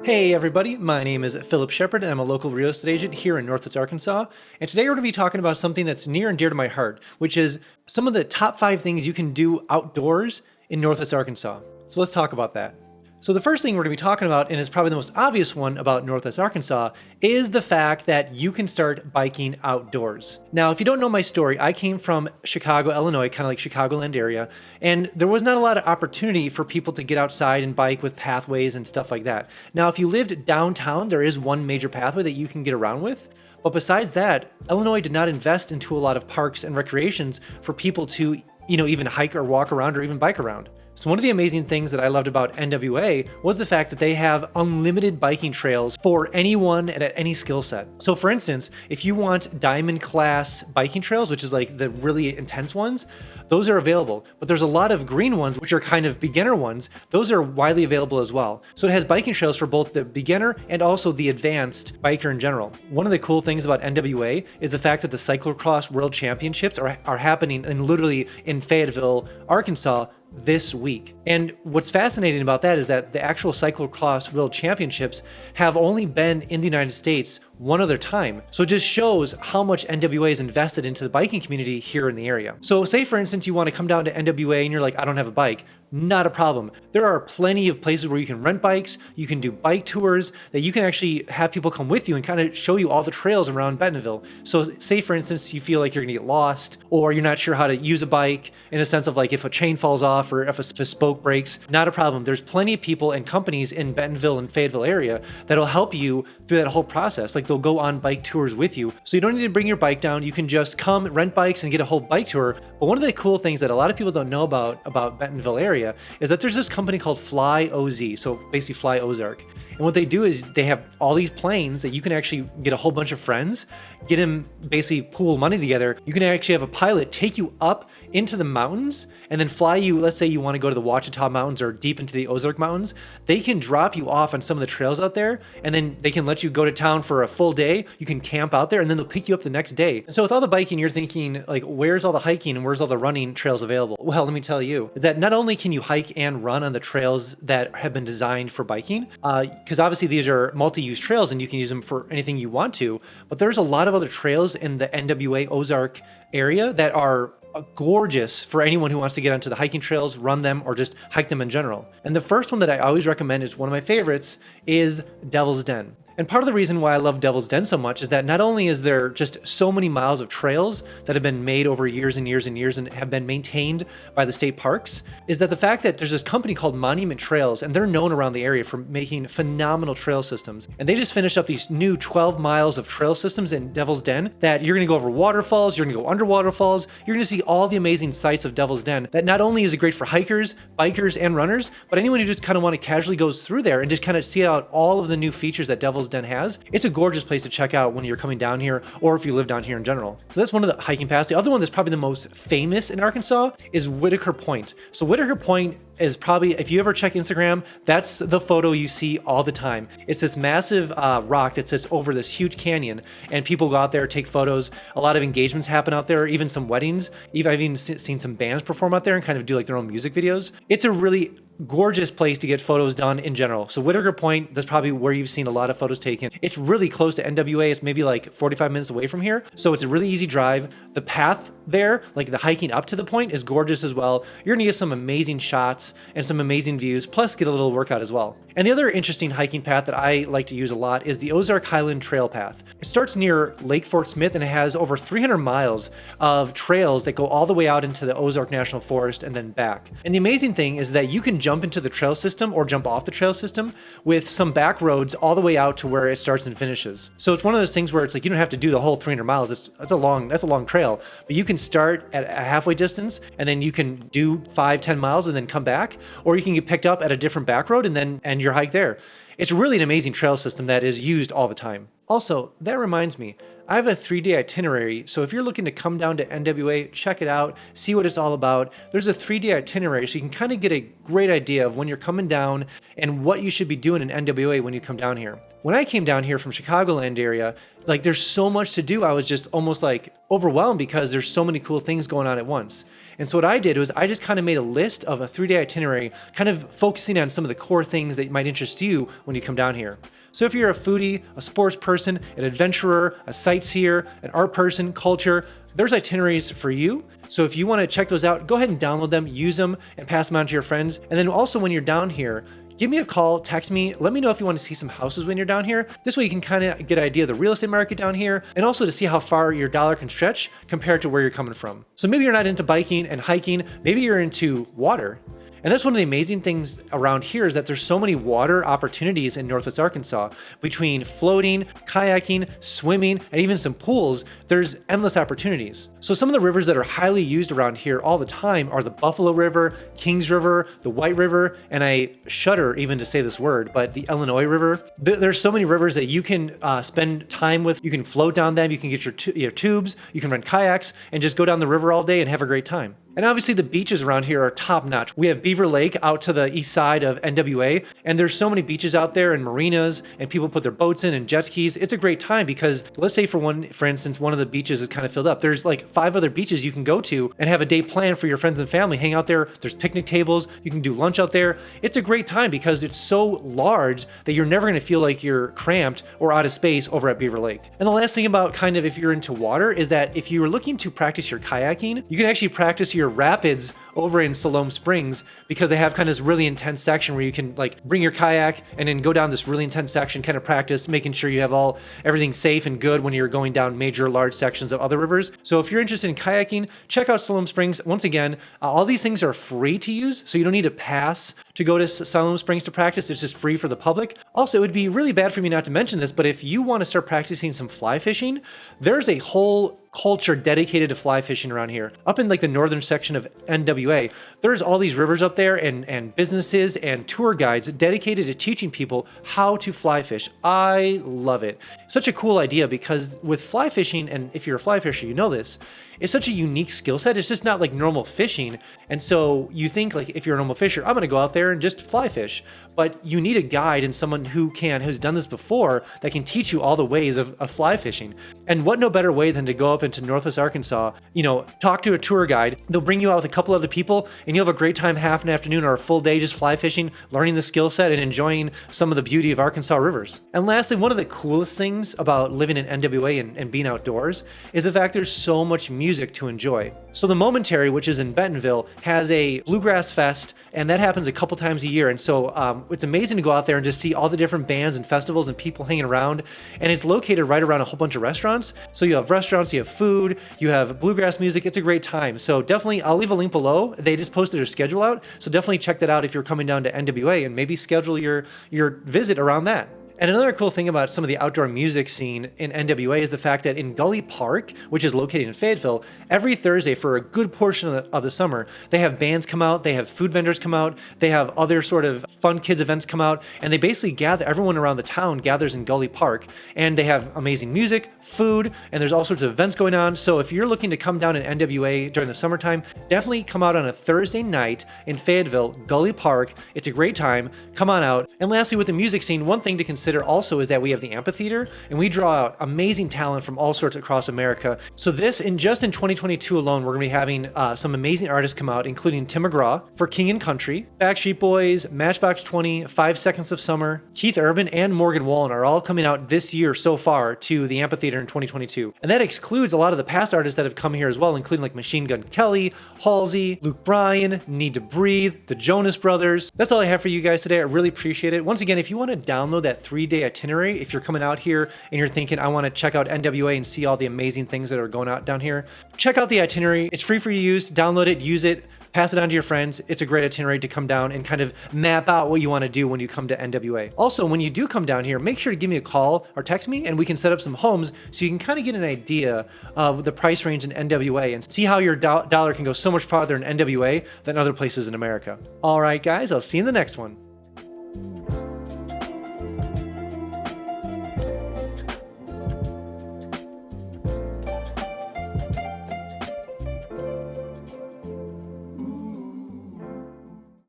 Hey everybody, my name is Philip Shepard and I'm a local real estate agent here in Northwoods, Arkansas. And today we're going to be talking about something that's near and dear to my heart, which is some of the top 5 things you can do outdoors in Northwoods, Arkansas. So let's talk about that. So the first thing we're going to be talking about, and is probably the most obvious one about Northwest Arkansas, is the fact that you can start biking outdoors. Now, if you don't know my story, I came from Chicago, Illinois, kind of like Chicagoland area, and there was not a lot of opportunity for people to get outside and bike with pathways and stuff like that. Now, if you lived downtown, there is one major pathway that you can get around with. But besides that, Illinois did not invest into a lot of parks and recreations for people to, even hike or walk around or even bike around. So one of the amazing things that I loved about NWA was the fact that they have unlimited biking trails for anyone and at any skill set. So for instance, if you want diamond class biking trails, which is like the really intense ones, those are available. But there's a lot of green ones, which are kind of beginner ones. Those are widely available as well. So it has biking trails for both the beginner and also the advanced biker in general. One of the cool things about NWA is the fact that the Cyclocross World Championships are happening literally in Fayetteville, Arkansas, this week. And what's fascinating about that is that the actual Cyclocross World Championships have only been in the United States one other time. So it just shows how much NWA is invested into the biking community here in the area. So say for instance, you want to come down to NWA and you're like, I don't have a bike. Not a problem. There are plenty of places where you can rent bikes, you can do bike tours, that you can actually have people come with you and kind of show you all the trails around Bentonville. So say for instance, you feel like you're gonna get lost or you're not sure how to use a bike in a sense of like if a chain falls off or if a spoke breaks, not a problem. There's plenty of people and companies in Bentonville and Fayetteville area that'll help you through that whole process. Like they'll go on bike tours with you. So you don't need to bring your bike down. You can just come rent bikes and get a whole bike tour. But one of the cool things that a lot of people don't know about Bentonville area is that there's this company called FLYOZ, so basically Fly Ozark. And what they do is they have all these planes that you can actually get a whole bunch of friends, get them basically pool money together. You can actually have a pilot take you up into the mountains and then fly you. Let's say you want to go to the Ouachita Mountains or deep into the Ozark Mountains. They can drop you off on some of the trails out there and then they can let you go to town for a full day. You can camp out there and then they'll pick you up the next day. And so with all the biking, you're thinking like, where's all the hiking and where's all the running trails available? Well, let me tell you is that not only can you hike and run on the trails that have been designed for biking, because obviously these are multi-use trails and you can use them for anything you want to, but there's a lot of other trails in the NWA Ozark area that are gorgeous for anyone who wants to get onto the hiking trails, run them, or just hike them in general. And the first one that I always recommend is one of my favorites is Devil's Den. And part of the reason why I love Devil's Den so much is that not only is there just so many miles of trails that have been made over years and years and years and have been maintained by the state parks, is that the fact that there's this company called Monument Trails and they're known around the area for making phenomenal trail systems. And they just finished up these new 12 miles of trail systems in Devil's Den that you're going to go over waterfalls, you're going to go under waterfalls, you're going to see all the amazing sights of Devil's Den that not only is it great for hikers, bikers, and runners, but anyone who just kind of want to casually goes through there and just kind of see out all of the new features that Devil's Den has. It's a gorgeous place to check out when you're coming down here or if you live down here in general. So that's one of the hiking paths. The other one that's probably the most famous in Arkansas is Whitaker Point. So Whitaker Point is probably, if you ever check Instagram, that's the photo you see all the time. It's this massive rock that sits over this huge canyon and people go out there, take photos. A lot of engagements happen out there, even some weddings. I've even seen some bands perform out there and kind of do like their own music videos. It's a really gorgeous place to get photos done in general. So Whitaker Point, that's probably where you've seen a lot of photos taken. It's really close to NWA. It's maybe like 45 minutes away from here. So it's a really easy drive. The path there, like the hiking up to the point, is gorgeous as well. You're gonna get some amazing shots and some amazing views, plus get a little workout as well. And the other interesting hiking path that I like to use a lot is the Ozark Highland Trail Path. It starts near Lake Fort Smith and it has over 300 miles of trails that go all the way out into the Ozark National Forest and then back. And the amazing thing is that you can jump into the trail system or jump off the trail system with some back roads all the way out to where it starts and finishes. So it's one of those things where it's like you don't have to do the whole 300 miles. That's a long trail, but you can start at a halfway distance and then you can do 5-10 miles and then come back, or you can get picked up at a different back road and then end your hike there. It's really an amazing trail system that is used all the time. Also, that reminds me, I have a 3-day itinerary, so if you're looking to come down to NWA, check it out, see what it's all about. There's a 3-day itinerary, so you can kind of get a great idea of when you're coming down and what you should be doing in NWA when you come down here. When I came down here from Chicagoland area, like there's so much to do, I was just almost like overwhelmed because there's so many cool things going on at once. And so what I did was I just kind of made a list of a 3-day itinerary, kind of focusing on some of the core things that might interest you when you come down here. So if you're a foodie, a sports person, an adventurer, a sightseer, an art person, culture, there's itineraries for you. So if you want to check those out, go ahead and download them, use them, and pass them on to your friends. And then also when you're down here, give me a call, text me, let me know if you want to see some houses when you're down here. This way you can kind of get an idea of the real estate market down here and also to see how far your dollar can stretch compared to where you're coming from. So maybe you're not into biking and hiking, maybe you're into water. And that's one of the amazing things around here is that there's so many water opportunities in Northwest Arkansas. Between floating, kayaking, swimming, and even some pools, there's endless opportunities. So some of the rivers that are highly used around here all the time are the Buffalo River, Kings River, the White River, and I shudder even to say this word, but the Illinois River. There's so many rivers that you can spend time with. You can float down them, you can get your tubes, you can rent kayaks, and just go down the river all day and have a great time. And obviously the beaches around here are top notch. We have Beaver Lake out to the east side of NWA, and there's so many beaches out there and marinas, and people put their boats in and jet skis. It's a great time because let's say for instance, one of the beaches is kind of filled up. There's like 5 other beaches you can go to and have a day planned for your friends and family. Hang out there. There's picnic tables. You can do lunch out there. It's a great time because it's so large that you're never going to feel like you're cramped or out of space over at Beaver Lake. And the last thing about kind of if you're into water is that if you're looking to practice your kayaking, you can actually practice your rapids over in Siloam Springs because they have kind of this really intense section where you can like bring your kayak and then go down this really intense section, kind of practice making sure you have everything safe and good when you're going down major large sections of other rivers. So if you're interested in kayaking, check out Siloam Springs. Once again, all these things are free to use, so you don't need to pass to go to Siloam Springs to practice. It's just free for the public. Also, it would be really bad for me not to mention this, but if you want to start practicing some fly fishing, there's a whole culture dedicated to fly fishing around here. Up in like the northern section of NWA, there's all these rivers up there and businesses and tour guides dedicated to teaching people how to fly fish. I love it. Such a cool idea because with fly fishing, and if you're a fly fisher, you know this, it's such a unique skill set. It's just not like normal fishing. And so you think like if you're a normal fisher, I'm going to go out there and just fly fish. But you need a guide and someone who's done this before that can teach you all the ways of fly fishing. And what no better way than to go up into Northwest Arkansas, talk to a tour guide. They'll bring you out with a couple other people and you'll have a great time half an afternoon or a full day just fly fishing, learning the skill set and enjoying some of the beauty of Arkansas rivers. And lastly, one of the coolest things about living in NWA and being outdoors is the fact there's so much music to enjoy. So the Momentary, which is in Bentonville, has a bluegrass fest, and that happens a couple times a year. And so it's amazing to go out there and just see all the different bands and festivals and people hanging around. And it's located right around a whole bunch of restaurants. So you have restaurants, you have food, you have bluegrass music. It's a great time. So definitely, I'll leave a link below. They just posted their schedule out. So definitely check that out if you're coming down to NWA and maybe schedule your visit around that. And another cool thing about some of the outdoor music scene in NWA is the fact that in Gully Park, which is located in Fayetteville, every Thursday for a good portion of the summer, they have bands come out, they have food vendors come out, they have other sort of fun kids events come out, and they basically gather, everyone around the town gathers in Gully Park, and they have amazing music, food, and there's all sorts of events going on. So if you're looking to come down in NWA during the summertime, definitely come out on a Thursday night in Fayetteville, Gully Park. It's a great time. Come on out. And lastly, with the music scene, one thing to consider also is that we have the amphitheater and we draw out amazing talent from all sorts across America. So just in 2022 alone, we're going to be having some amazing artists come out, including Tim McGraw for King and Country, Backstreet Boys, Matchbox 20, 5 Seconds of Summer, Keith Urban, and Morgan Wallen are all coming out this year so far to the amphitheater in 2022. And that excludes a lot of the past artists that have come here as well, including like Machine Gun Kelly, Halsey, Luke Bryan, Need to Breathe, the Jonas Brothers. That's all I have for you guys today. I really appreciate it. Once again, if you want to download that 3-day itinerary, if you're coming out here and you're thinking, I want to check out NWA and see all the amazing things that are going on down here, check out the itinerary. It's free for you to use. Download it, use it, pass it on to your friends. It's a great itinerary to come down and kind of map out what you want to do when you come to NWA. Also, when you do come down here, make sure to give me a call or text me and we can set up some homes so you can kind of get an idea of the price range in NWA and see how your dollar can go so much farther in NWA than other places in America. All right, guys, I'll see you in the next one.